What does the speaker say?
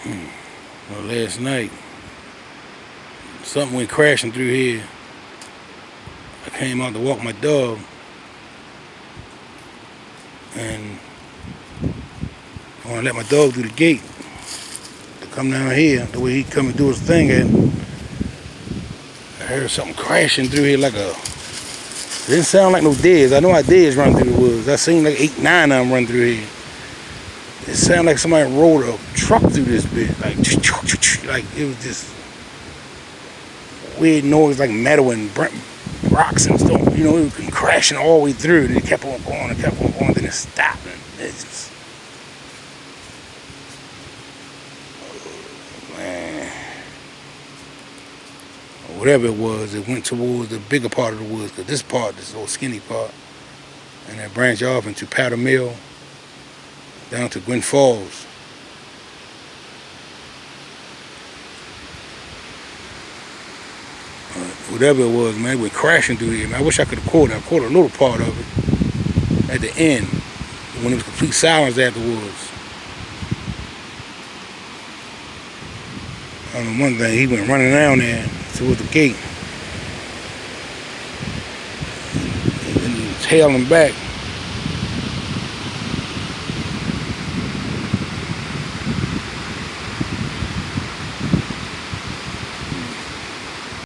Well, last night, something went crashing through here. I came out to walk my dog, and I want to let my dog through the gate to come down here. The way he come and do his thing, and I heard something crashing through here like a. It didn't sound like no deers. I know how deers run through the woods. I seen like 8, 9 of them run through here. It sounded like somebody rolled a truck through this bit, like it was this weird noise, like metal and rocks and stuff. You know, it was crashing all the way through, and it kept on going and kept on going, then it stopped. And it's just, oh, man, whatever it was, it went towards the bigger part of the woods. Cause this little skinny part, and it branched off into Powder Mill, down to Gwynn Falls. Whatever it was, man, it went crashing through here, man. I wish I could have caught it. I caught a little part of it at the end, when it was complete silence afterwards. I don't know one thing, he went running down there towards the gate. And he was tailing back.